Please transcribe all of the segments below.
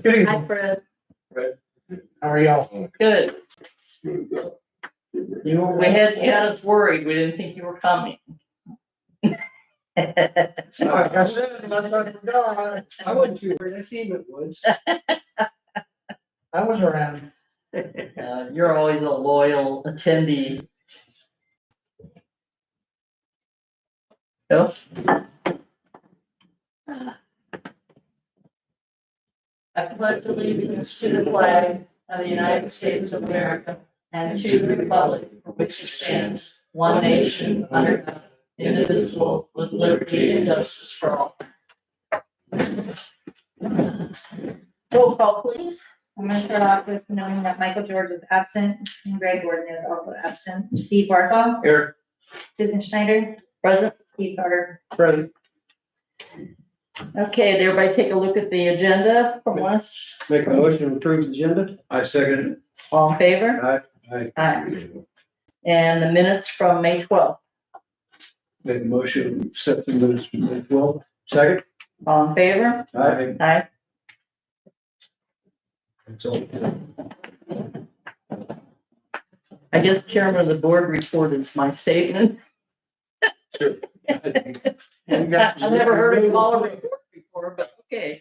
Good Hi, evening. Fred. How are y'all? Good. We had us worried. We didn't think you were coming. Like I said, I'm not forgot. I wasn't too worried. I seen it once. I was around. You're always a loyal attendee. Yep. I pledge allegiance to the flag of the United States of America and to the republic for which it stands, one nation, under God, indivisible, with liberty and justice for all. Roll call, please. I'm going to start off with knowing that Michael George is absent, and Greg Gordon is also absent. Steve Barthol, Here. Susan Schneider, Present. Steve Carter. Present. Okay, did everybody take a look at the agenda from last? Make a motion to approve the agenda. I second All in favor? it. Aye. And the minutes from May 12th. Make a motion to accept the minutes from May 12th. Second. All in favor? Aye. Aye. That's all. I guess chairman of the board report is my statement. Sure. I've never heard it called a report before, but okay.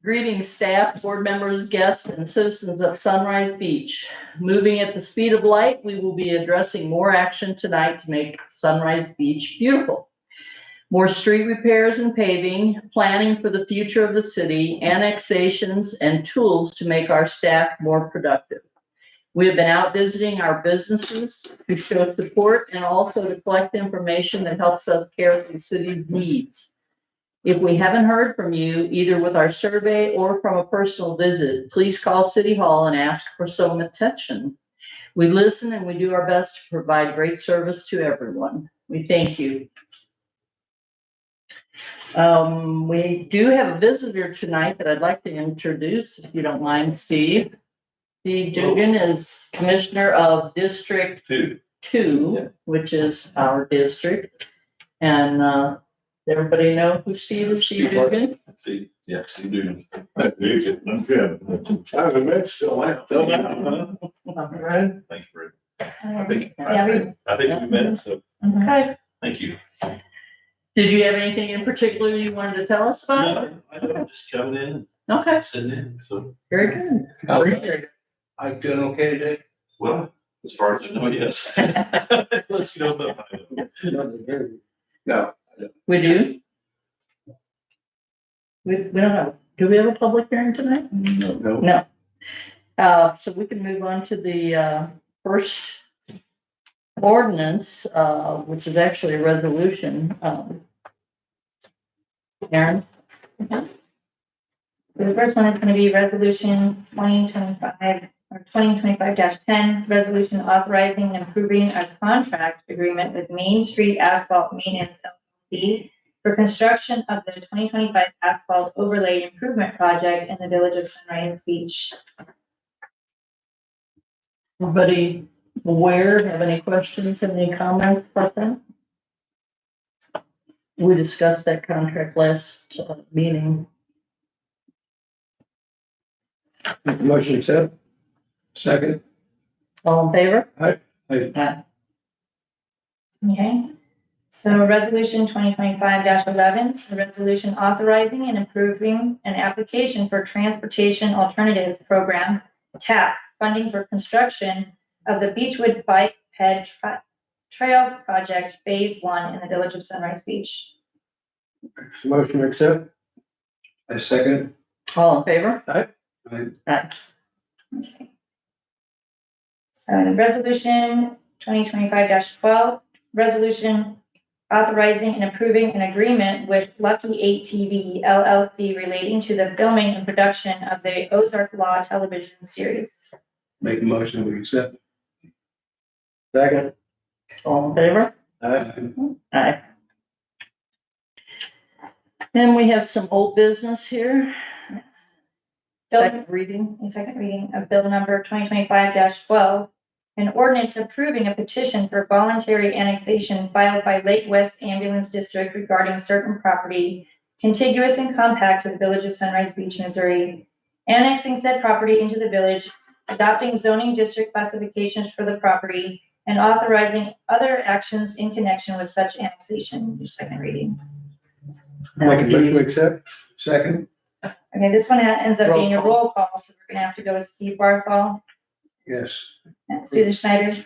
Greetings, staff, board members, guests, and citizens of Sunrise Beach. Moving at the speed of light, we will be addressing more action tonight to make Sunrise Beach beautiful. More street repairs and paving, planning for the future of the city, annexations, and tools to make our staff more productive. We have been out visiting our businesses to show support and also to collect information that helps us care for the city's needs. If we haven't heard from you, either with our survey or from a personal visit, please call City Hall and ask for some attention. We listen and we do our best to provide great service to everyone. We thank you. We do have a visitor tonight that I'd like to introduce, if you don't mind, Steve. Steve Dugan is Commissioner of District 2, which is our district. And everybody know who Steve is? Steve Dugan? See, yes, you do. I'm good. I haven't met still now. Right. Thank you, Rick. Yeah, I think we met, so Okay. thank you. Did you have anything in particular you wanted to tell us about? No, I don't, just coming in, Okay, sitting in, so, very good. Appreciate it. I doing okay today? well, as far as I know, yes. Unless you don't know. No. We do? We don't have, do we have a public hearing tonight? No. No. So we can move on to the first ordinance, which is actually a resolution. Aaron? So the first one is going to be resolution 2025 or 2025-10, resolution authorizing and approving a contract agreement with Main Street Asphalt Maintenance LLC for construction of the 2025 asphalt overlay improvement project in the village of Sunrise Beach. Anybody aware, have any questions, any comments about that? We discussed that contract last meeting. Make a motion to accept. Second. All in favor? Aye. Aye. Okay, so resolution 2025-11, a resolution authorizing and approving an application for Transportation Alternatives Program, TAP, funding for construction of the Beechwood Bike Ped Trail Project Phase 1 in the village of Sunrise Beach. Motion to accept. I second. All in favor? Aye. Aye. Okay. So resolution 2025-12, resolution authorizing and approving an agreement with Lucky 8 TV LLC relating to the filming and production of the Ozark Law television series. Make a motion to accept. Second. All in favor? Aye. Aye. Then we have some old business here. Yes. Second reading. A second reading of bill number 2025-12, an ordinance approving a petition for voluntary annexation filed by Lake West Ambulance District regarding certain property contiguous and compact to the village of Sunrise Beach, Missouri, annexing said property into the village, adopting zoning district classifications for the property, and authorizing other actions in connection with such annexation. Your second reading. Make a motion to accept. Second. Okay, this one ends up being a roll call, so we're gonna have to go with Steve Barthol, Yes. Susan Schneider,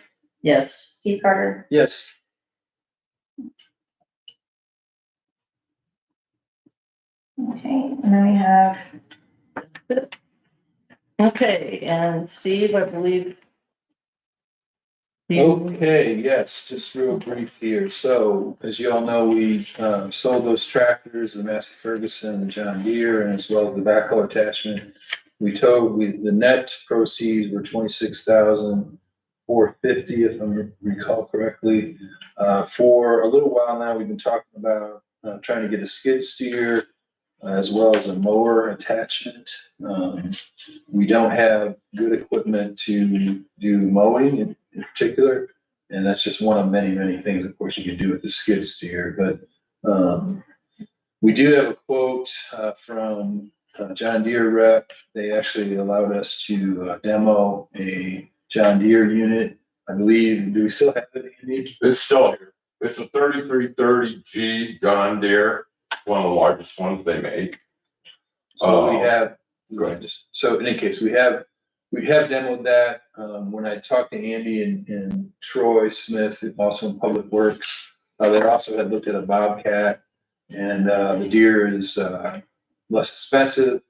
Yes. Steve Carter. Yes. Okay, and then we have, Okay, and Steve, I believe. Okay, yes, just real brief here. So as you all know, we sold those tractors, the Massey Ferguson, the John Deere, and as well as the backhoe attachment. The net proceeds were 26,450, if I recall correctly. For a little while now, we've been talking about trying to get a skid steer as well as a mower attachment. We don't have good equipment to do mowing in particular, and that's just one of many, many things, of course, you can do with the skid steer. But we do have a quote from John Deere rep. They actually allowed us to demo a John Deere unit. I believe, do we still have it, Andy? It's still here. It's a 3330G John Deere, one of the largest ones they make. So we have, go ahead, so in any case, we have demoed that. When I talked to Andy and Troy Smith, also in Public Works, they also had looked at a Bobcat, and the Deere is less expensive.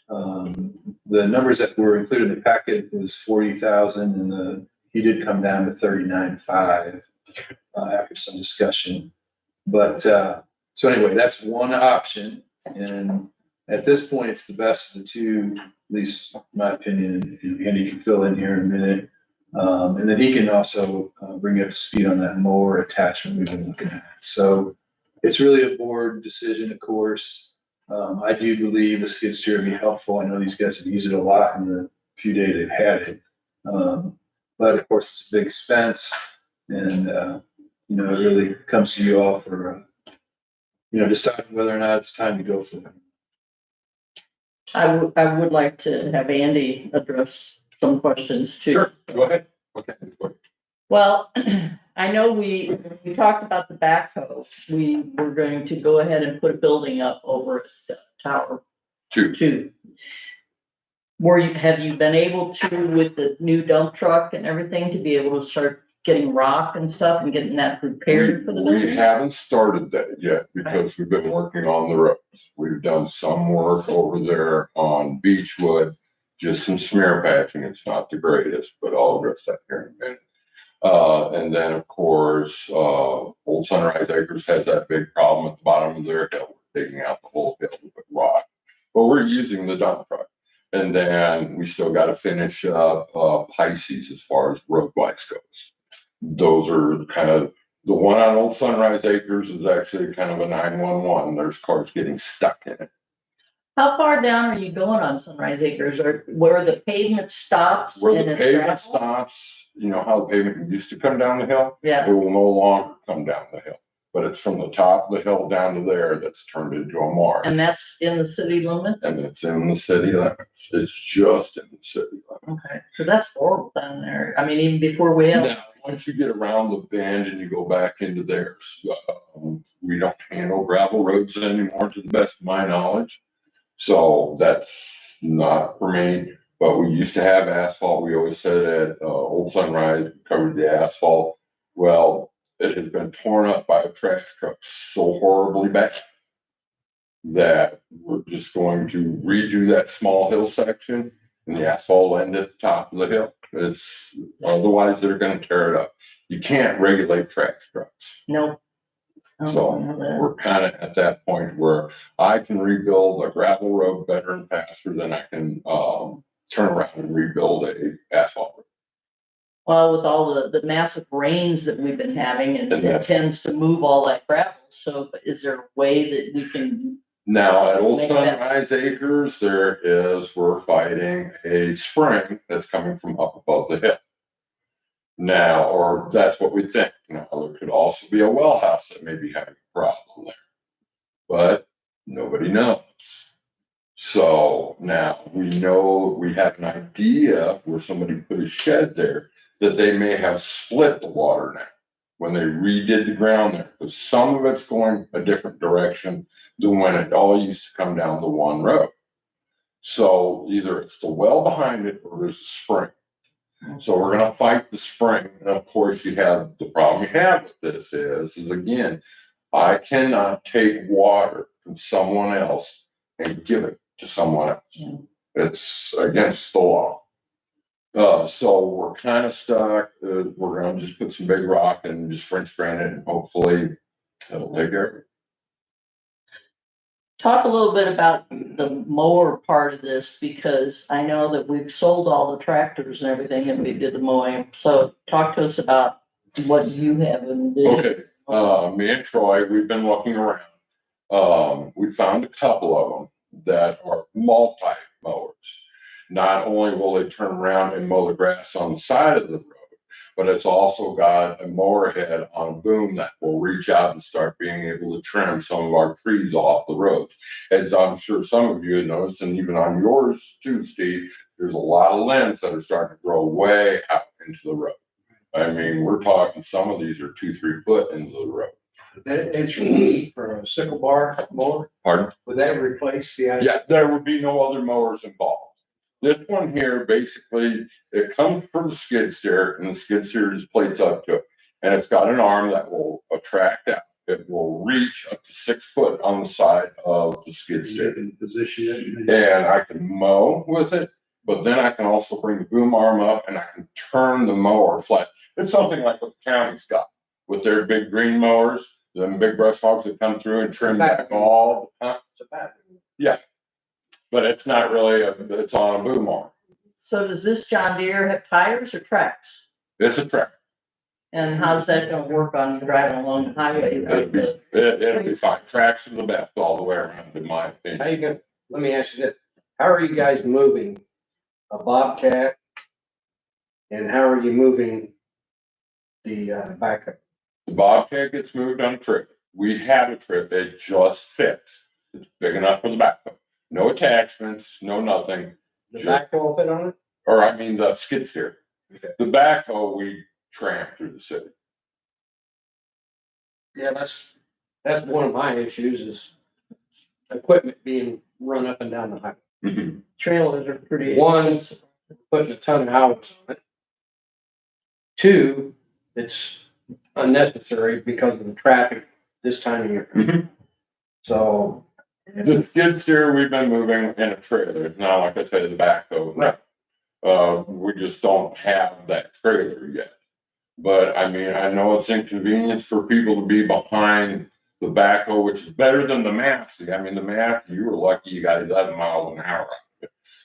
The numbers that were included in the packet was 40,000, and he did come down to 39.5 after some discussion. But so anyway, that's one option, and at this point, it's the best of the two, at least in my opinion, and Andy can fill in here in a minute. And then he can also bring you up to speed on that mower attachment we've been looking at. So it's really a board decision, of course. I do believe the skid steer would be helpful. I know these guys have used it a lot in the few days they've had it. But of course, it's a big expense, and it really comes to you all for deciding whether or not it's time to go for it. I would like to have Andy address some questions too. Sure, go ahead. Okay. Well, I know we talked about the backhoe. We were going to go ahead and put a building up over at Tower Two. 2. Have you been able to, with the new dump truck and everything, to be able to start getting rock and stuff and getting that prepared for the We building? haven't started that yet because we've been working on the roads. We've done some work over there on Beechwood, just some smear patching. It's not the greatest, but I'll address that here in a minute. And then, of course, Old Sunrise Acres has that big problem at the bottom of their hill, digging out the whole hill with rock. But we're using the dump truck. And then we still got to finish up Pisces as far as road-wise goes. Those are kind of, the one on Old Sunrise Acres is actually kind of a 911. There's cars getting stuck in it. How far down are you going on Sunrise Acres, or where the pavement stops? Where and the it's pavement gravel? stops, you know how the pavement used to come down the hill? Yeah. It will no longer come down the hill, but it's from the top of the hill down to there that's turned into a marsh. And that's in the city limits? And it's in the city limits. It's just in the city limits. Okay, because that's horrible down there. I mean, even before we have. Now, once you get around the bend and you go back into theirs, we don't handle gravel roads anymore, to the best of my knowledge. So that's not for me. But we used to have asphalt. We always said at Old Sunrise, we covered the asphalt. Well, it has been torn up by a trash truck so horribly bad that we're just going to redo that small hill section, and the asphalt will end at the top of the hill. It's otherwise they're going to tear it up. You can't regulate trash trucks. No. So we're kind of at that point where I can rebuild a gravel road better and faster than I can turn around and rebuild a asphalt road. Well, with all the massive rains that we've been having, and it that's- tends to move all that gravel. So is there a way that we can? Now at Old Make that- Sunrise Acres, we're fighting a spring that's coming from up above the hill. Now, or that's what we think. Now, there could also be a well house that may be having a problem there, but nobody knows. So now we know, we have an idea where somebody put a shed there, that they may have split the water now when they redid the ground there, because some of it's going a different direction than when it all used to come down the one road. So either it's the well behind it or there's a spring. So we're gonna fight the spring. And of course, you have, the problem you have with this is again, I cannot take water from someone else and give it to someone else. Yeah. It's against the law. So we're kind of stuck. We're gonna just put some big rock and just French drain it, and hopefully it'll take care of it. Talk a little bit about the mower part of this, because I know that we've sold all the tractors and everything and we did the mowing. So talk to us about what you have in the. Okay, me and Troy, we've been looking around. We found a couple of them that are multi mowers. Not only will they turn around and mow the grass on the side of the road, but it's also got a mower head on a boom that will reach out and start being able to trim some of our trees off the roads. As I'm sure some of you have noticed, and even on yours too, Steve, there's a lot of limbs that are starting to grow way out into the road. I mean, we're talking, some of these are 2-3 foot into the road. It's need for a sickle bar mower. Pardon? Would that replace the? Yeah, there would be no other mowers involved. This one here, basically, it comes from the skid steer, and the skid steer just plates up to it. And it's got an arm that will attract out. It will reach up to 6 foot on the side of the skid steer. Position it. And I can mow with it, but then I can also bring the boom arm up and I can turn the mower flat. It's something like what the county's got with their big green mowers, them big brush hogs that come through and trim back all the time. Yeah, but it's not really it's on a boom arm. So does this John Deere have tires or tracks? It's a track. And how's that gonna work on driving along the highway? It'll be fine. Tracks are the best all the way around, in my How opinion. you gonna, let me ask you this, how are you guys moving a Bobcat? And how are you moving the backup? The Bobcat gets moved on a trip. We have a trip, it just fits. It's big enough for the backhoe. No attachments, no nothing. The Just- backhoe fit on it? Or I mean, the skid steer. Okay. The backhoe, we tramp through the city. Yeah, that's one of my issues is equipment being run up and down the highway. Mhm. Trailers are pretty. One, expensive. putting a ton of hours on it. Two, it's unnecessary because of the traffic this time of year. Mhm. So, The skid steer, we've been moving in a trailer. It's not like I say the backhoe. Right. We just don't have that trailer yet. But I mean, I know it's inconvenience for people to be behind the backhoe, which is better than the Massey. I mean, the Massey, you were lucky you got 11 miles an hour.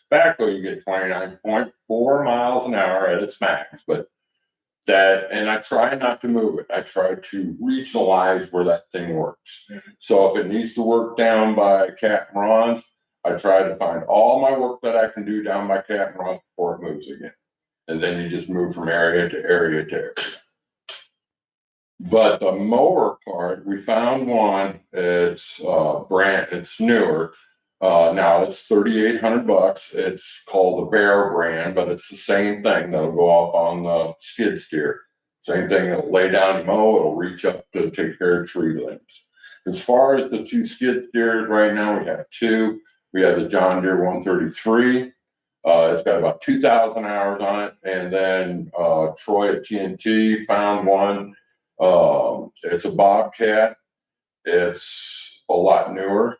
Backhoe, you get 29.4 miles an hour at its max, but that, and I try not to move it. I try to regionalize where that thing works. So if it needs to work down by Captain Ron's, I try to find all my work that I can do down by Captain Ron's before it moves again. And then you just move from area to area to area. But the mower part, we found one, it's it's newer. Now it's $3,800. It's called the Bear brand, but it's the same thing that'll go up on the skid steer. Same thing, it'll lay down and mow, it'll reach up to take care of tree limbs. As far as the two skid steers right now, we have two. We have the John Deere 133. It's got about 2,000 hours on it. And then Troy at TNT found one. It's a Bobcat. It's a lot newer.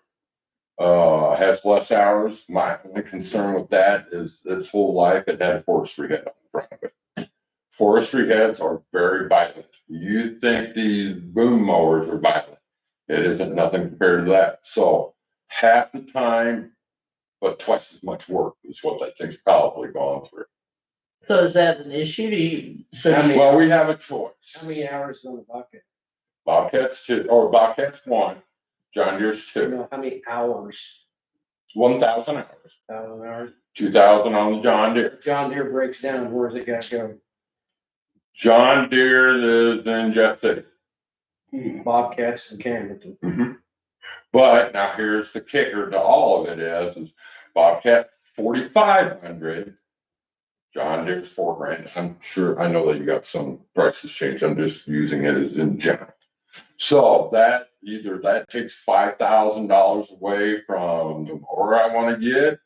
Has less hours. My only concern with that is its whole life it had a forestry head on the front of it. Forestry heads are very violent. You think these boom mowers are violent. It isn't nothing compared to that. So half the time, but twice as much work is what that thing's probably gone through. So is that an issue to you? So How many- Well, we have a choice. how many hours on the bucket? Bobcat's 2, or Bobcat's 1, John Deere's You 2. know, how many hours? 1,000 hours. 1,000 hours? 2,000 on the John Deere. John Deere breaks down, where's it gotta go? John Deere is in Jeff City. Bobcats in Camden. But now here's the kicker to all of it is Bobcat 4,500. John Deere's $4,000. I'm sure, I know that you got some prices changed. I'm just using it as in general. So that either that takes $5,000 away from the mower I want to get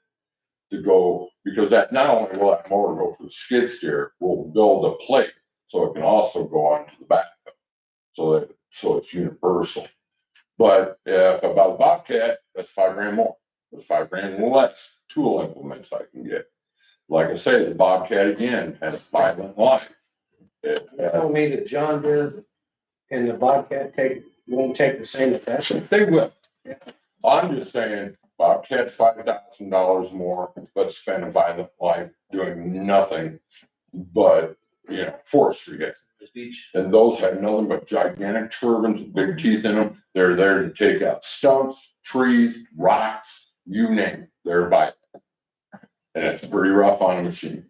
to go, because that not only will that mower go for the skid steer, we'll build a plate so it can also go onto the back. So it's universal. But if I buy the Bobcat, that's $5,000 more. That's $5,000 less tool implements I can get. Like I say, the Bobcat again had a violent life. Tell me that John Deere and the Bobcat won't take the same investment. They will. I'm just saying, Bobcat $5,000 more, but spend a violent life doing nothing but, forestry. And those have nothing but gigantic turbines, with big teeth in them. They're there to take out stumps, trees, rocks, you name it. They're violent. And it's pretty rough on a machine.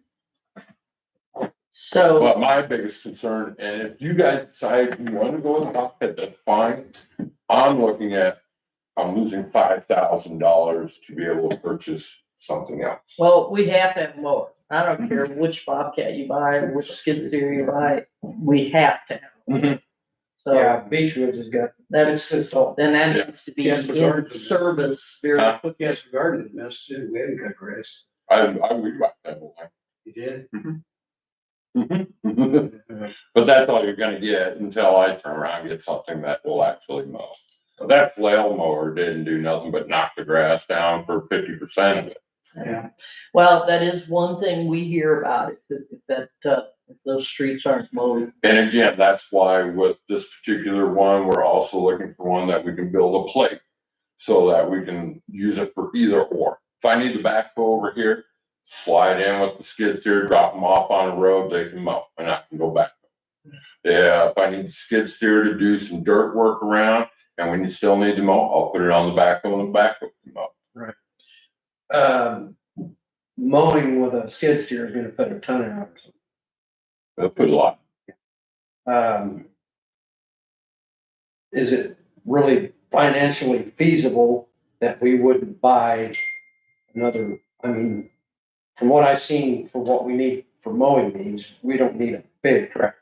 So, But my biggest concern, and if you guys decide you want to go with Bobcat, that's fine. I'm losing $5,000 to be able to purchase something else. well, we have to have a mower. I don't care which Bobcat you buy, or which skid steer you buy, we have to have. a mower. So Yeah, Beechwood has got. that's, then that Yeah. needs to be Yes, in regardless. service very Huh? quickly. Yes, the garden mess too. We haven't cut grass. I would like that one. You did? But that's all you're gonna get until I turn around and get something that will actually mow. That flail mower didn't do nothing but knock the grass down for 50% of it. Yeah. Well, that is one thing we hear about it, if those streets aren't mowed. And again, that's why with this particular one, we're also looking for one that we can build a plate so that we can use it for either or. If I need the backhoe over here, slide in with the skid steer, drop them off on the road, they can mow and I can go back. Yeah, if I need the skid steer to do some dirt work around and we still need to mow, I'll put it on the backhoe and the backhoe can mow. Mowing with a skid steer is gonna put a ton of hours. They'll put a lot. Is it really financially feasible that we wouldn't buy another, from what I've seen for what we need for mowing needs, we don't need a big tractor.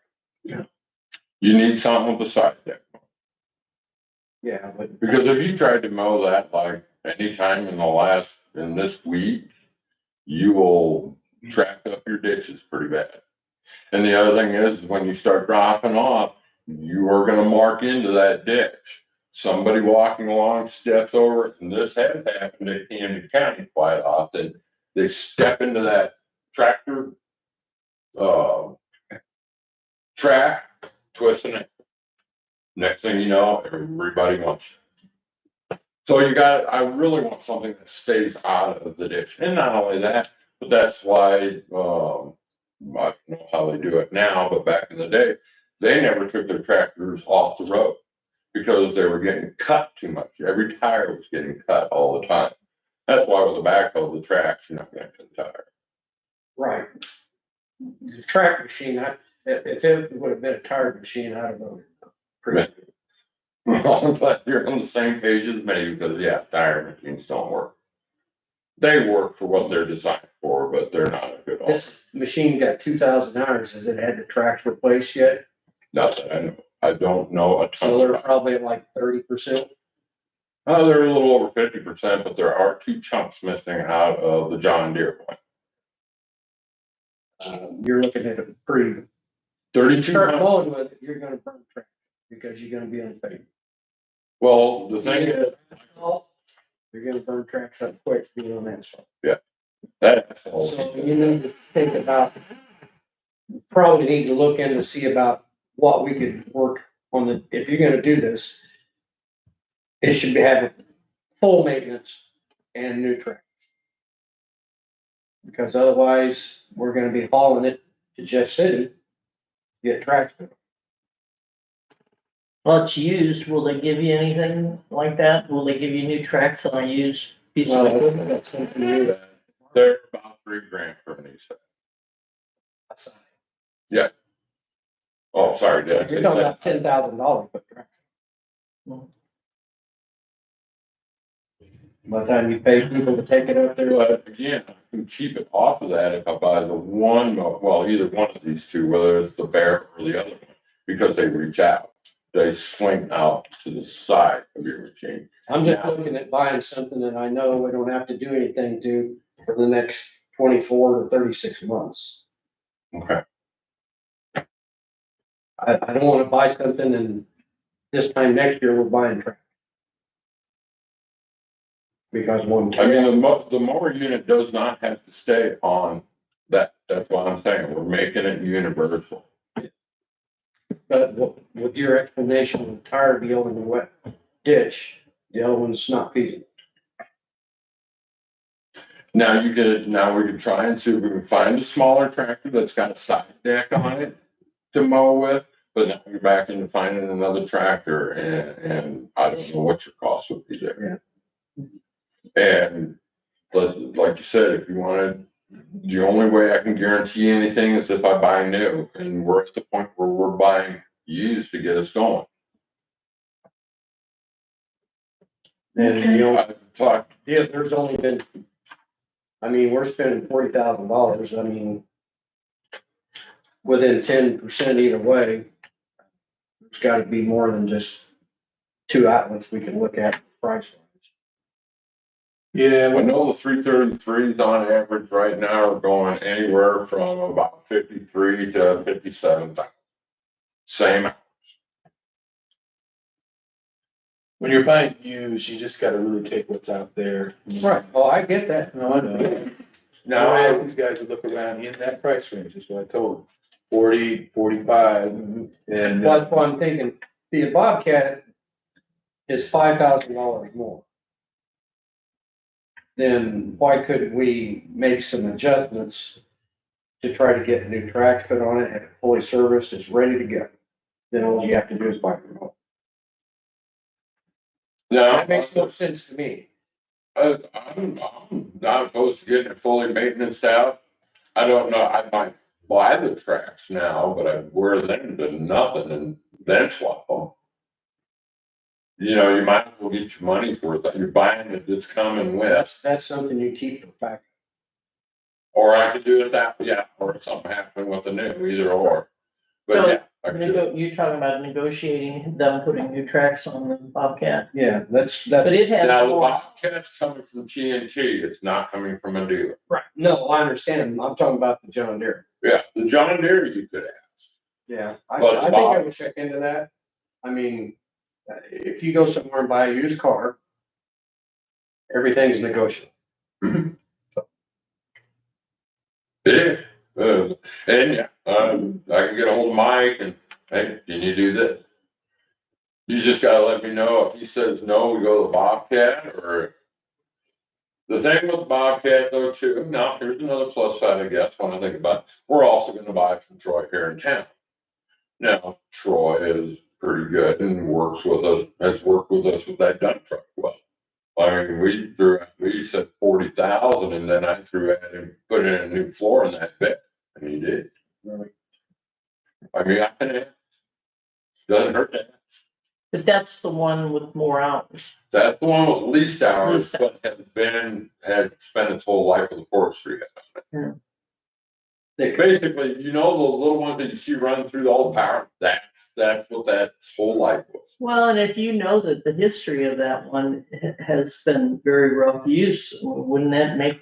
You need something beside that. Yeah, but. Because if you tried to mow that like anytime in this week, you will track up your ditches pretty bad. And the other thing is, when you start dropping off, you are gonna mark into that ditch. Somebody walking along steps over it, and this has happened at Camden County quite often. They step into that tractor, track, twisting it. Next thing you know, everybody wants you. So I really want something that stays out of the ditch. And not only that, but that's why, I don't know how they do it now, but back in the day, they never took their tractors off the road because they were getting cut too much. Every tire was getting cut all the time. That's why with the backhoe, the tracks, you're not gonna cut the tire. Right. The track machine, if it would have been a tire machine, I'd have voted. Well, I'm glad you're on the same page as me because tire machines don't work. They work for what they're designed for, but they're not a good option. This machine got 2,000 hours. Has it had the tracks replaced yet? Not that I know. I don't know a ton. So they're about it. probably at like 30%. They're a little over 50%, but there are 2 chunks missing out of the John Deere one. You're looking at a pretty. 32. Start mowing with it, you're gonna burn tracks because you're gonna be on pavement. Well, the thing is, You're gonna burn tracks up quick being on that stuff. that's So you need to think about, probably need to look in to see about what we could work on if you're gonna do this. It should be having full maintenance and new tracks. Because otherwise, we're gonna be hauling it to Jeff City, get tracks. Well, it's used, will they give you anything like that? Will they give you new tracks on a used piece of equipment? That's something new. they're about $3,000 for a new set. Oh, sorry, did I say You're talking that? about $10,000 for tracks. By the time you pay people to take it up there, But again, I can keep it off of that if I buy the one, well, either one of these two, whether it's the Bear or the other one, because they reach out. They swing out to the side of your machine. I'm just looking at buying something that I know we don't have to do anything to for the next 24 to 36 months. Okay. I don't wanna buy something and this time next year we're buying track. Because one. I mean, the mower unit does not have to stay on that. That's what I'm saying. We're making it universal. But with your explanation of the tire deal in the wet ditch, the other one's not feasible. Now we could try and see if we can find a smaller tractor that's got a side deck on it to mow with. But now you're back into finding another tractor and I don't know what your cost would be there. And like you said, if you wanted, the only way I can guarantee anything is if I buy new, and we're at the point where we're buying used to get us going. And you know, I've talked, yeah, there's only been, I mean, we're spending $40,000. I mean, within 10% either way, there's gotta be more than just two outlets we can look at price wise. Yeah, I know the 333s on average right now are going anywhere from about 53 to 57,000. Same. when you're buying used, you just gotta really take what's out there. Right, oh, I get that. No, I know. Now, Now, I ask these guys to look around in that price range, is what I told them, 40, 45, and. Well, that's why I'm thinking, the Bobcat is $5,000 more. Then why couldn't we make some adjustments to try to get new tracks put on it, have it fully serviced, it's ready to go? Then all you have to do is buy it. now, That makes no sense to me. I'm not opposed to getting it fully maintenanced out. I don't know, I might buy the tracks now, but I wear them to nothing and then swap them. You know, you might as well get your money's worth. You're buying it, it's coming with, That's something you keep for fact. or I could do it that, yeah, or if something happened with the new, either or. But So, yeah, I could do it. You're talking about negotiating them putting new tracks on the Bobcat, Yeah, that's, but it has Now, the more. Bobcat's coming from TNT, it's not coming from a dealer. right. No, I understand. I'm talking about the John Deere. Yeah, the John Deere you could ask. Yeah, But I think Bob- I would check into that. I mean, if you go somewhere and buy a used car, everything's negotiable. It is, and yeah, I can get a hold of Mike and, hey, can you do this? You just gotta let me know if he says no, we go to the Bobcat, or. The thing with the Bobcat though too, now here's another plus side, I guess, when I think about it, we're also gonna buy from Troy here in town. Now, Troy is pretty good and works with us, has worked with us with that dump truck well. I mean, we said 40,000 and then I threw in and put in a new floor in that bit, and he did. I mean, I can ask. Doesn't hurt to ask. But that's the one with more hours. That's the one with least hours, Least. but had spent its whole life with the forestry. Basically, you know, the little ones that you see running through all the power, that's what that whole life was. Well, and if you know that the history of that one has been very rough use, wouldn't that make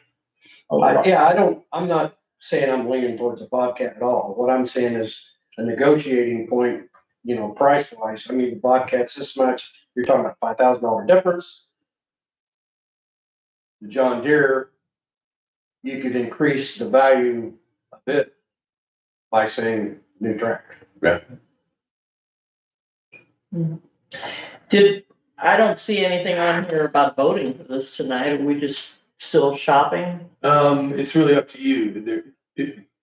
a lot? Yeah, I'm not saying I'm leaning towards a Bobcat at all. What I'm saying is a negotiating point, you know, price wise. I mean, the Bobcat's this much, you're talking about $5,000 difference. The John Deere, you could increase the value a bit by saying new track. I don't see anything on here about voting for this tonight. Are we just still shopping? It's really up to you.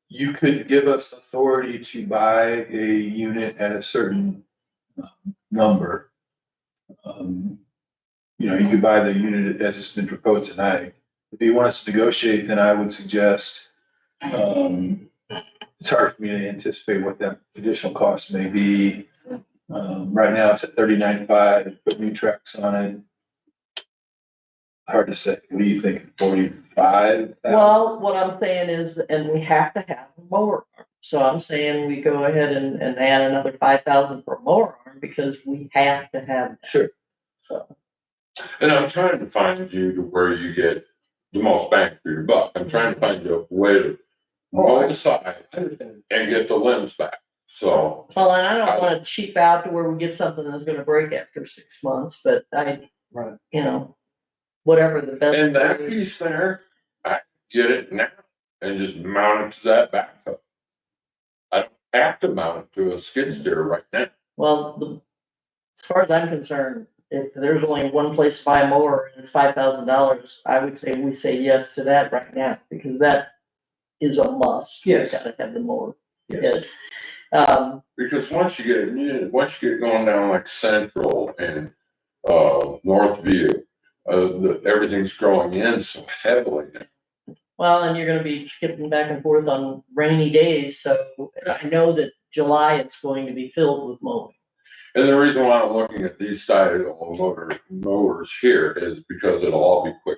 You could give us authority to buy a unit at a certain number. You know, you could buy the unit as it's been proposed tonight. If you want us to negotiate, then I would suggest, it's hard for me to anticipate what that additional cost may be. Right now it's at $39.5, put new tracks on it. Hard to say. What do you think? 45,000? Well, what I'm saying is, and we have to have a mower arm. So I'm saying we go ahead and add another 5,000 for a mower arm because we have to have that. Sure. So, And I'm trying to find you to where you get the most bang for your buck. I'm trying to find you a way to mow the side I understand. and get the limbs back. So, well, and I don't wanna cheap out to where we get something that's gonna break after 6 months, but Right. you know, whatever the best. and that way- piece there, I get it now and just mount it to that backhoe. I don't have to mount it to a skid steer right now. Well, as far as I'm concerned, if there's only one place to buy a mower and it's $5,000, I would say we say yes to that right now, because that is a must. You Yes. gotta have the mower. Yes. Because once you get going down like Central and Northview, everything's growing in so heavily. Well, and you're gonna be skipping back and forth on rainy days, so I know that July it's going to be filled with mowing. And the reason why I'm looking at these style of mowers here is because it'll all be quick.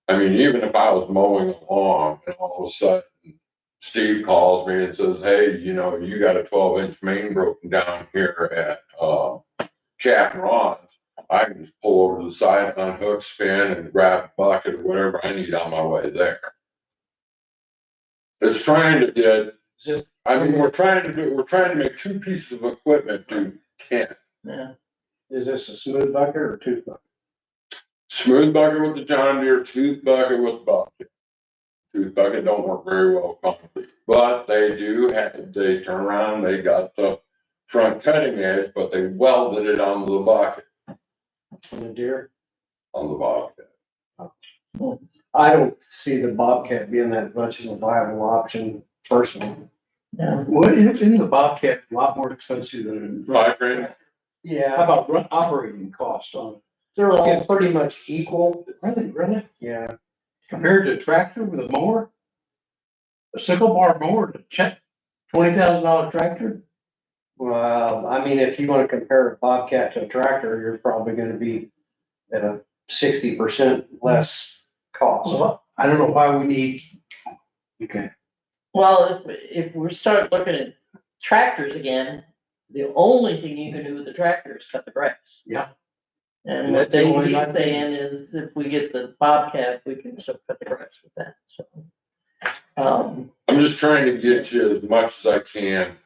I mean, even if I was mowing along and all of a sudden Steve calls me and says, hey, you know, you got a 12-inch main broken down here at Cap and Ron's, I can just pull over to the side, unhook, spin, and grab a bucket or whatever I need on my way there. It's trying to get, Just, I mean, we're trying to make 2 pieces of equipment do 10. Yeah, is this a smooth bucket or tooth bucket? Smooth bucket with the John Deere, tooth bucket with the Bobcat. Tooth bucket don't work very well with concrete, but they turn around, they got the front cutting edge, but they welded it onto the bucket, On the deer? on the Bobcat. I don't see the Bobcat being that much of a viable option personally. yeah. Well, isn't the Bobcat a lot more expensive than? $5,000. How Yeah, about operating costs on they're all pretty much equal. it? Really? Yeah. Compared to a tractor with a mower? A sickle bar mower to check $20,000 tractor? Well, I mean, if you wanna compare a Bobcat to a tractor, you're probably gonna be at a 60% less cost. Well, I don't know why we need. Okay. Well, if we start looking at tractors again, the only thing you can do with the tractor is cut the grass. Yeah. And And what that's the they only he's nice thing. saying is if we get the Bobcat, we can still cut the grass with that, so. I'm just trying to get you as much as I can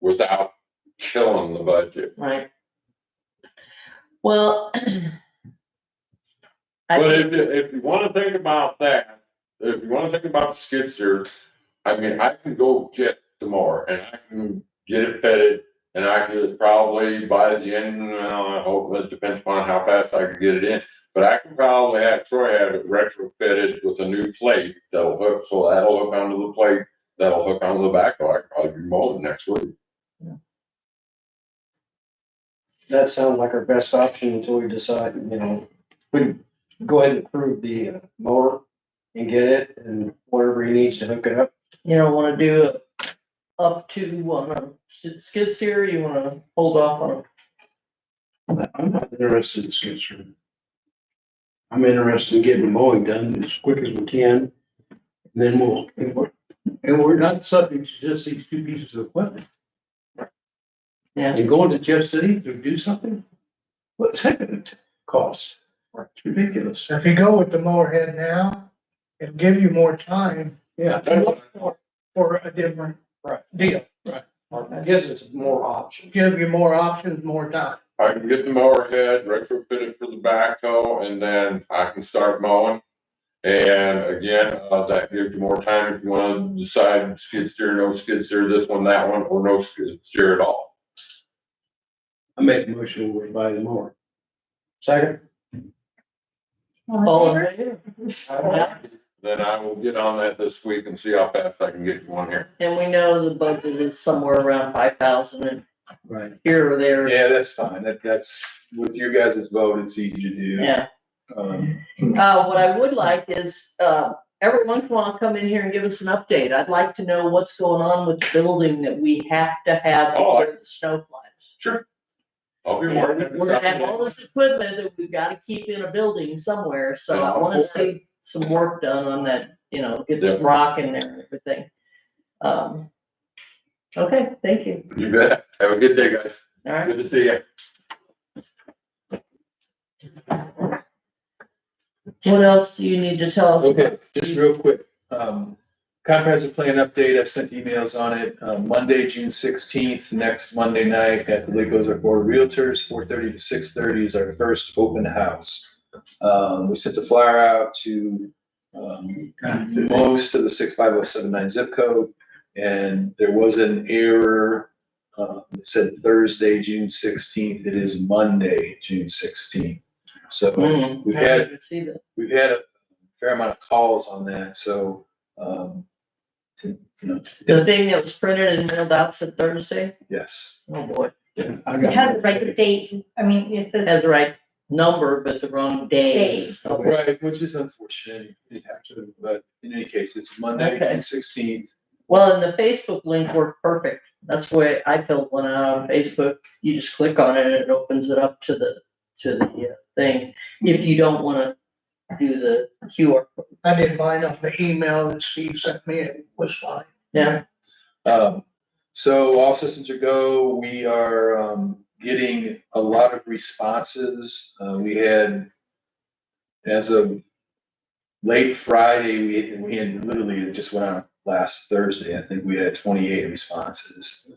without killing the budget. Right. Well. I But think, if you wanna think about that, if you wanna think about skid steers, I mean, I can go get the mower and I can get it fitted. And I could probably by the end, I hope it depends upon how fast I can get it in. But I can probably have Troy have it retrofitted with a new plate that'll hook, so that'll hook onto the plate, that'll hook onto the backhoe. I could probably be mowing next week. That sounds like our best option until we decide, we go ahead and approve the mower and get it and whatever he needs to hook it up. you don't wanna do it up to, on a skid steer, you wanna hold off on it. I'm not interested in skid steer. I'm interested in getting the mowing done as quick as we can. And then and we're not subject to just these 2 pieces of equipment. Yeah. And going to Jeff City to do something? What's that gonna cost? It's ridiculous. If you go with the mower head now, it'll give you more time Yeah. to look for a different Right. deal. It gives us more options. Give you more options, more time. I can get the mower head, retrofit it for the backhoe, and then I can start mowing. And again, that gives you more time if you wanna decide skid steer, no skid steer, this one, that one, or no skid steer at all. I make a motion we buy the mower. Second? All in favor? Then I will get on that this week and see how fast I can get you one here. And we know the budget is somewhere around 5,000 and Right. here or there. Yeah, that's fine. That's, with your guys' vote, it's easy to do. Yeah. What I would like is, every once in a while, come in here and give us an update. I'd like to know what's going on with the building that we have to have Oh, before the snow flies. Sure. I'll be Yeah, working. we're gonna have all this equipment that we've gotta keep in a building somewhere, so And I I'm wanna for it. see some work done on that, get Yeah. some rock in there and everything. Okay, thank you. You bet. Have a good day, guys. All right. Good to see you. What else do you need to tell us? Okay, about, just Steve? real quick, comprehensive plan update, I've sent emails on it, Monday, June 16th, next Monday night at the Lake Ozark Board of Realtors, 4:30 to 6:30 is our first open house. We sent the flyer out to, most of the 65079 zip code, and there was an error. It said Thursday, June 16th, it is Monday, June 16th. So we've I had, didn't see that. we've had a fair amount of calls on that, so, The thing that was printed and mailed out said Thursday, yes. oh boy, It has the right date, I mean, it it says has the right number, but the wrong day. day. Okay. Right, which is unfortunate, it happened, but in any case, it's Monday, Okay. June 16th. Well, and the Facebook link worked perfect. That's the way I filled one out on Facebook. You just click on it and it opens it up to the thing. If you don't wanna do the QR code. I did mine on the email that Steve sent me, it was fine. Yeah, So all systems are go, we are, getting a lot of responses, we had, as of late Friday, we had literally, it just went out last Thursday, I think we had 28 responses.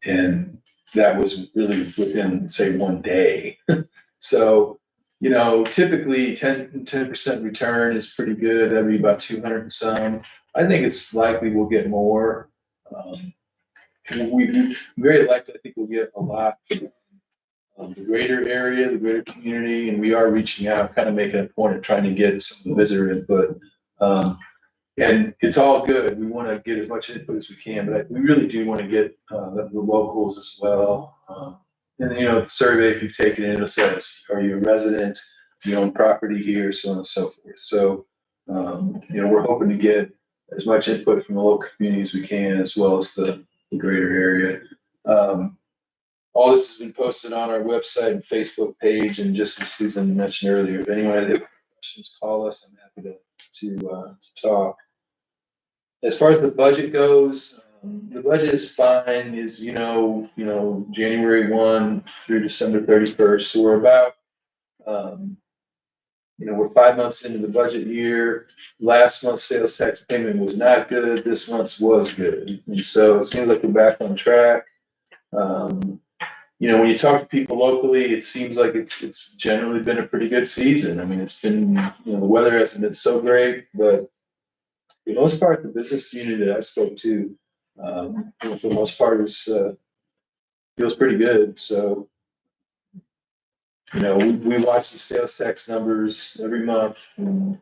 And that was really within, say, one day. So, typically 10% return is pretty good, that'd be about 200 and some. I think it's likely we'll get more. We very likely, I think we'll get a lot from the greater area, the greater community, and we are reaching out, kind of making a point of trying to get some visitor input. And it's all good. We want to get as much input as we can, but we really do want to get the locals as well. And the survey, if you've taken it, it'll say, are you a resident? You own property here, so on and so forth. So, we're hoping to get as much input from the local community as we can, as well as the greater area. All this has been posted on our website and Facebook page, and just as Susan mentioned earlier, if anyone had any questions, call us. I'm happy to talk. As far as the budget goes, the budget is fine, January 1 through December 31st. So we're about, we're 5 months into the budget year. Last month's sales tax payment was not good. This month's was good. And so it seems like we're back on track. When you talk to people locally, it seems like it's generally been a pretty good season. I mean, it's been, the weather hasn't been so great, but for the most part, the business community that I spoke to, for the most part, feels pretty good. So, we watch the sales tax numbers every month and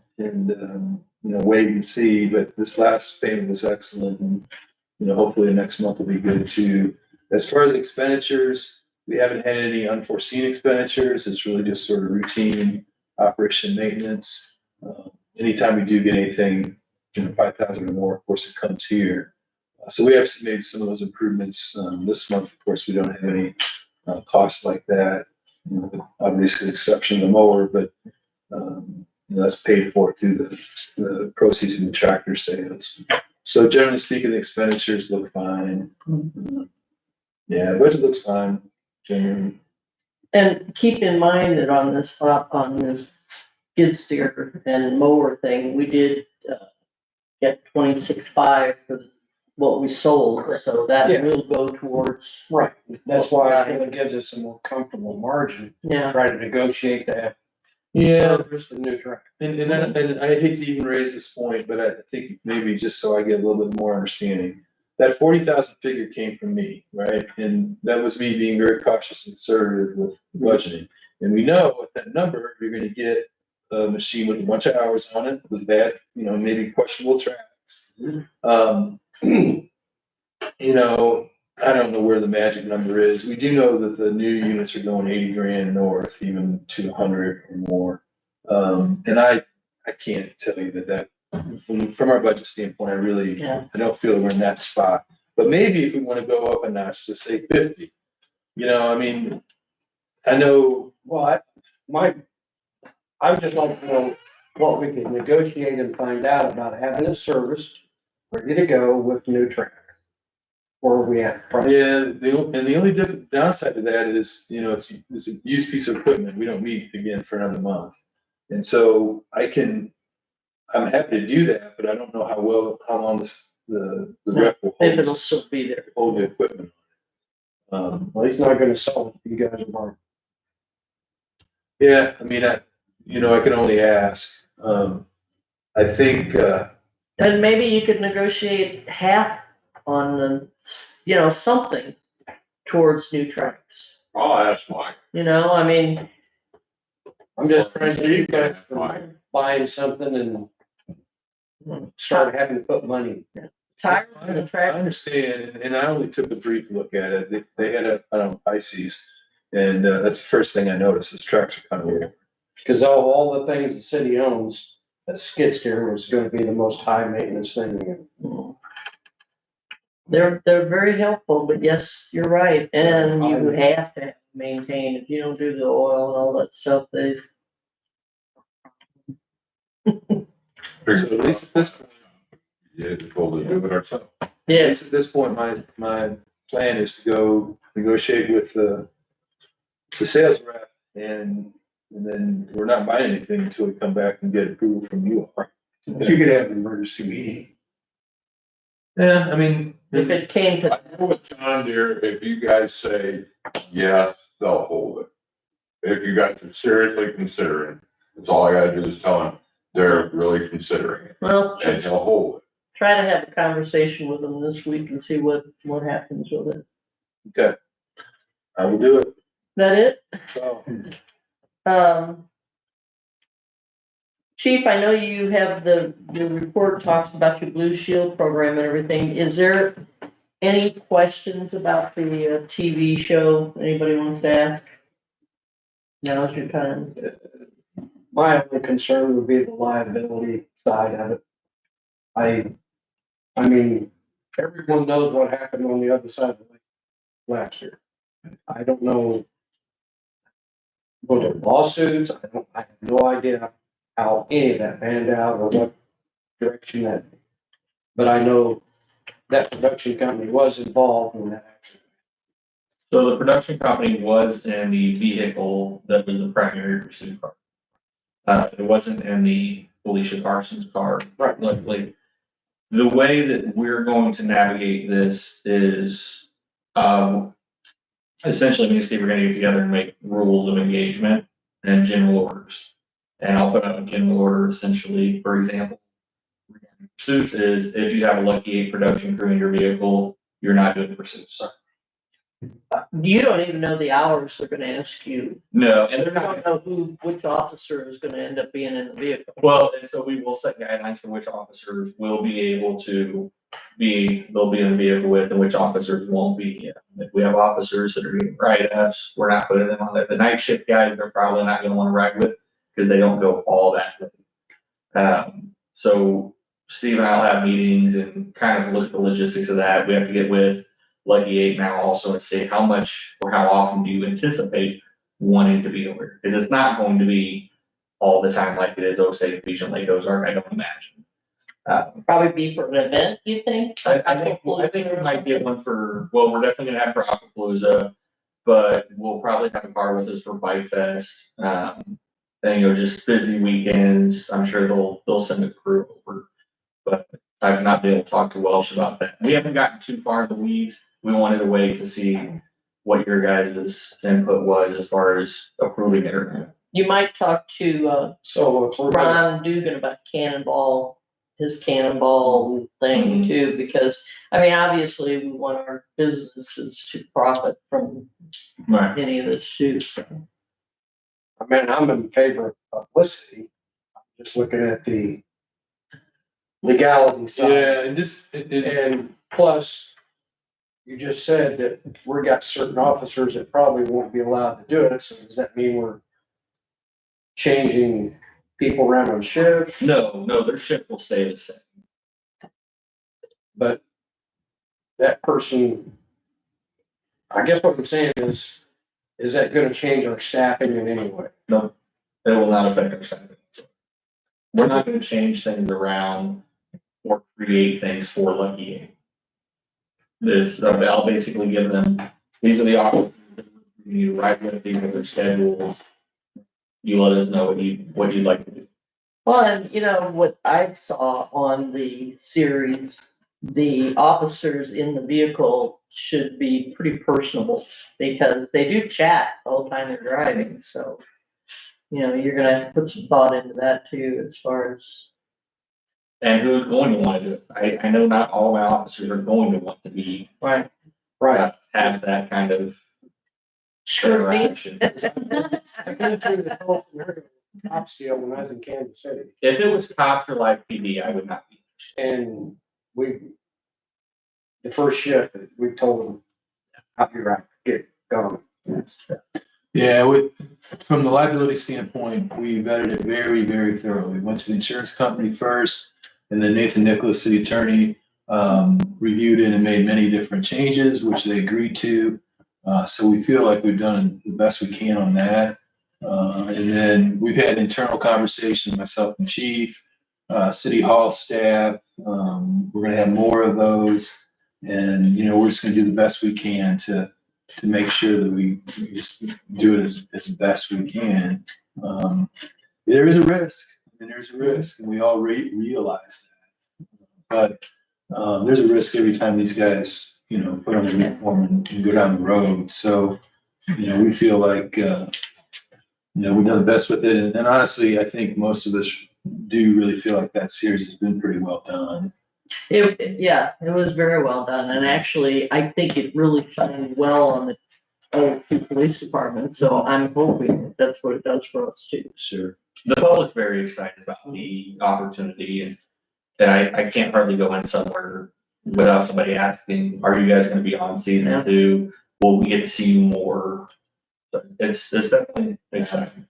wait and see. But this last payment was excellent, and hopefully the next month will be good too. As far as expenditures, we haven't had any unforeseen expenditures. It's really just sort of routine operation maintenance. Anytime we do get anything, 5,000 or more, of course, it comes here. So we have made some of those improvements this month. Of course, we don't have any costs like that. Obviously, exception the mower, but that's paid for through the proceeds from the tractor sales. So generally speaking, the expenditures look fine. Yeah, budget looks fine, generally. and keep in mind that on this skid steer and mower thing, we did get 26.5 for what we sold, so that Yeah. will go towards. Right, that's why I feel it gives us a more comfortable margin, Yeah, try to negotiate that. Yeah, Service the new truck. and I hate to even raise this point, but I think maybe just so I get a little bit more understanding, that 40,000 figure came from me, right? And that was me being very cautious and conservative with budgeting. And we know at that number, you're gonna get a machine with a bunch of hours on it, with bad, maybe questionable tracks. I don't know where the magic number is. We do know that the new units are going 80 grand north, even to 100 or more. And I can't tell you that from our budget standpoint, yeah. I don't feel we're in that spot. But maybe if we want to go up a notch to say 50, You know, I mean, I know, Well, I would just like to know what we can negotiate and find out about having it serviced, ready to go with new tractor. Or we have price. yeah, the only downside to that is, you know, it's a used piece of equipment. We don't need it again for another month. And so I'm happy to do that, but I don't know how long the rep will If hold, it'll still be there. hold the equipment. Well, he's not gonna sell it to you guys tomorrow. Yeah, I mean, I can only ask. I think, And maybe you could negotiate half on the, something towards new tracks. I'll ask Mike. I mean, I'm just trying to keep you guys Fine. from buying something and start having to put money. tires and the I tractor. understand, and I only took a brief look at it. They had a Pisces, and that's the first thing I noticed. Is tracks are kind of weird. Cause all the things the city owns, that skid steer was gonna be the most high maintenance thing. They're very helpful, but yes, you're right, and you have to maintain, if you don't do the oil and all that stuff, So at least at this point, Yeah, to totally do it ourselves. yes, at this point, my plan is to go negotiate with the sales rep, and then we're not buying anything until we come back and get approval from you all. You could have an emergency meeting. Yeah, I mean, if it came to I go with John Deere, if you guys say yes, they'll hold it. If you guys are seriously considering, that's all I gotta do is tell them they're really considering it, well, and he'll hold it. try to have a conversation with them this week and see what happens with it. okay, I will do it. That it? So, Chief, I know you have the report talks about your Blue Shield program and everything. Is there any questions about the TV show anybody wants to ask? Now's your time. My only concern would be the liability side of it. I mean, everyone knows what happened on the other side of the lake last year. I don't know. Were there lawsuits? I have no idea how any of that panned out or what direction that. But I know that production company was involved in that accident. So the production company was in the vehicle that was the primary pursuit car. It wasn't in the Felicia Carson's car. Right. Luckily, the way that we're going to navigate this is, essentially, me and Steve are gonna get together and make rules of engagement and general orders. And I'll put out a general order essentially, for example, pursuits is if you have a Lucky 8 production crew in your vehicle, you're not doing pursuits. You don't even know the hours they're gonna ask you. No, And and you they're not. don't know which officer is gonna end up being in the vehicle. Well, and so we will set guidelines for which officers will be able to they'll be in the vehicle with and which officers won't be. If we have officers that are getting write-ups, we're not putting them on there. The night shift guys, they're probably not gonna wanna ride with because they don't go all that late. So Steve and I'll have meetings and kind of look at the logistics of that. We have to get with Lucky 8 now also and say how much or how often do you anticipate wanting to be over? Because it's not going to be all the time like it is Osage Beach and Lake Ozark, I don't imagine. Probably be for an event, you think? I think we might get one for, well, we're definitely gonna have for Aquapalooza, but we'll probably have a car with us for Bike Fest. And just busy weekends, I'm sure they'll send a crew over. But I've not been able to talk to Welsh about that. We haven't gotten too far in the weeds. We wanted to wait to see what your guys' input was as far as approving it or not. You might talk to, So if we're gonna- Ron Dugan about his cannonball thing too, because, I mean, obviously we want our businesses to profit from Right. any of this too, so. I mean, I'm in favor of publicity. I'm just looking at the legality side. yeah, and And plus, you just said that we got certain officers that probably won't be allowed to do it, so does that mean we're changing people around on shifts? No, their shift will stay the same. But that person I guess what I'm saying is that gonna change our staffing in any way? No, it will not affect our staffing. We're not gonna change things around or create things for Lucky Eight. I'll basically give them, these are the options. You write with these are their schedules. You let us know what you'd like to do. Well, and you know, what I saw on the series, the officers in the vehicle should be pretty personable because they do chat the whole time they're driving, so. You know, you're gonna put some thought into that too, as far as, And who's going to want to do it? I know not all my officers are going to want to be, right, have that kind of scrutiny. interaction. I've been through the whole scenario, cops deal when I was in Kansas City, If it was cops or live PD, I would not be. and the first shift, we told them, I'll be right, get going. Yeah, from the liability standpoint, we vetted it very, very thoroughly. We went to the insurance company first, and then Nathan Nicholas, city attorney, reviewed it and made many different changes, which they agreed to. So we feel like we've done the best we can on that. And then we've had internal conversations, myself and chief, city hall staff. We're gonna have more of those. And, you know, we're just gonna do the best we can to make sure that we just do it as best we can. There is a risk, and we all realize that. But there's a risk every time these guys, you know, put on their uniform and go down the road. So, you know, we feel like, you know, we've done the best with it. And honestly, I think most of us do really feel like that series has been pretty well done. Yeah, it was very well done, and actually, I think it really shined well on the police department, so I'm hoping that's what it does for us too. Sure. The public's very excited about the opportunity and I can't hardly go in somewhere without somebody asking, are you guys gonna be on season 2? Will we get to see you more? So it's definitely exciting.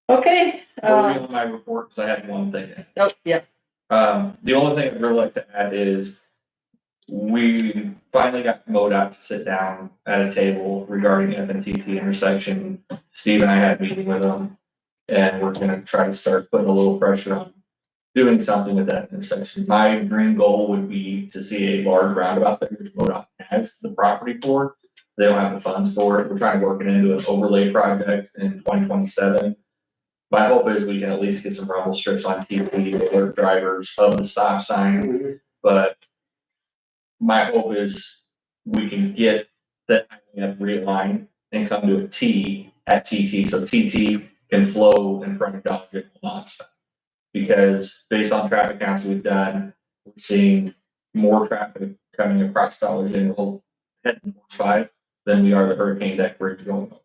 Okay, Moving on my report, because I had one thing. oh, yeah, The only thing I'd really like to add is we finally got MoDOT to sit down at a table regarding FNTT intersection. Steve and I had a meeting with them, and we're gonna try to start putting a little pressure on doing something with that intersection. My dream goal would be to see a large roundabout there, which MoDOT has the property for. They don't have the funds for it. We're trying to work it into an overlay project in 2027. My hope is we can at least get some rumble strips on TV to alert drivers of the stop sign, but my hope is we can get that realigned and come to a T at TT, so TT can flow in front of Dodge and will not stop. Because based on traffic counts we've done, we're seeing more traffic coming across Dollar General heading towards 5 than we are the Hurricane Deck Bridge going up.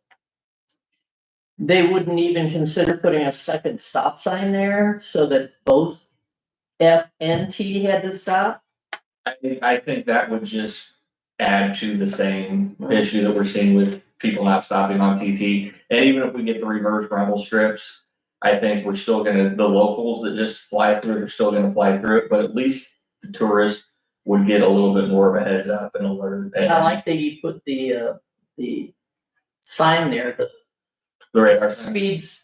they wouldn't even consider putting a second stop sign there so that both F and T had to stop? I think that would just add to the same issue that we're seeing with people not stopping on TT. And even if we get the reverse rumble strips, I think we're still gonna, the locals that just fly through it are still gonna fly through it, but at least the tourists would get a little bit more of a heads up and alert. I like that you put the sign there, The radar the sign. speeds.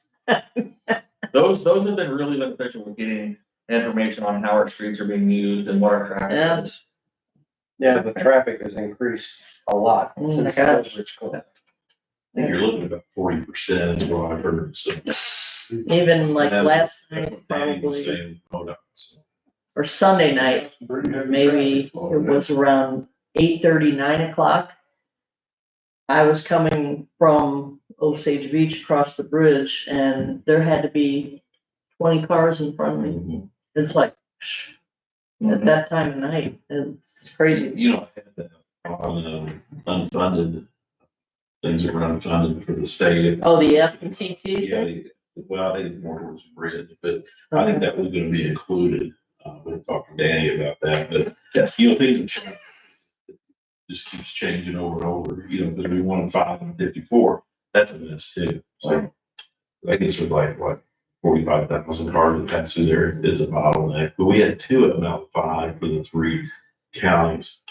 Those have been really beneficial with getting information on how our streets are being used and what our traffic is. Yeah, the traffic has increased a lot Oh my since gosh. the school. I think you're looking at about 40% is what I've heard, so. Even like Yeah, last that's night, what Danny was probably, saying, hold on, so. or Sunday night, maybe it was around 8:30, 9 o'clock. I was coming from Osage Beach across the bridge and there had to be 20 cars in front of me. It's like, at that time of night, it's crazy. You know, I had that on unfunded, things that were unfunded for the state. Oh, the FTT Yeah, thing? well, I think it's more towards bridge, but I think that was gonna be included. We'll talk to Danny about that, but Yes. you know, things have changed. It just keeps changing over and over, you know, because we won 5 and 54, that's a mess too. So I guess with like, what, 45,000 cars that pass through there, it's a bottleneck, but we had 2 of them out of 5 for the 3 counties.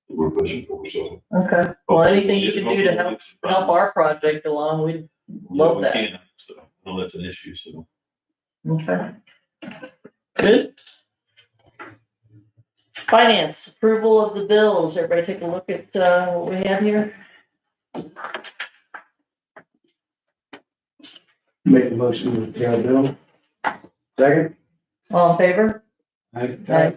we're pushing for, so. Okay, well, anything you can do to help our project along, we'd love We that. can, so, no, that's an issue, so. Okay. Good. Finance, approval of the bills. Everybody take a look at, what we have here. Make a motion to pay our bill. Second? All in favor? Aye.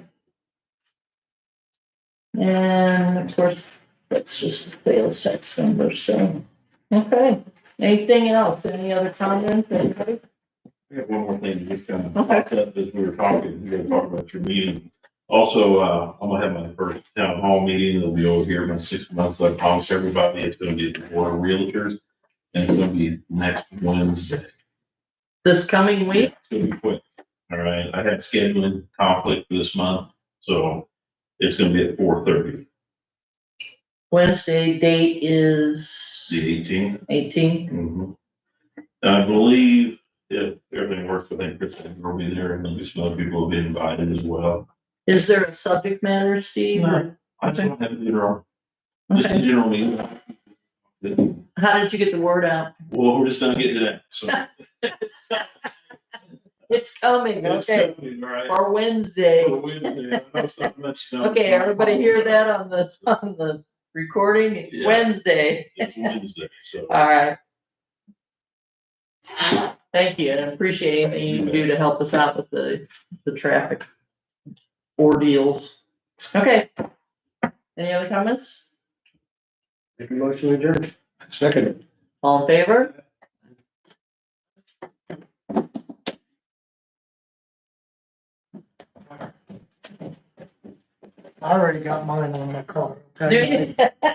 And of course, that's just the sales tax number, so, okay. Anything else? Any other comments? Anybody? I have one more thing that just kind of Okay. popped up as we were talking, we were talking about your meeting. Also, I'm gonna have my first town hall meeting, it'll be over here in 6 months, I promise everybody, it's gonna be at the Board of Realtors. And it's gonna be next Wednesday. This coming week? It's gonna be quick, all right, I had scheduling conflict for this month, so it's gonna be at 4:30, Wednesday date is the 18th. 18th. I believe if everything works, I think Kristen will be there and maybe some other people will be invited as well. Is there a subject matter, Steve? No. I just want to have a general, just a Okay. general meeting. How did you get the word out? Well, we're just not getting to that, so. It's coming, It's okay, coming, all right. for Wednesday. For Wednesday, I know it's not much done. Okay, everybody hear that on the recording? It's Yeah. Wednesday. It's Wednesday, so. All right. Thank you, and I appreciate anything you can do to help us out with the traffic ordeals. Okay. Any other comments? Make a motion to adjourn. Second. All in favor? I already got mine on my car, okay? Do you?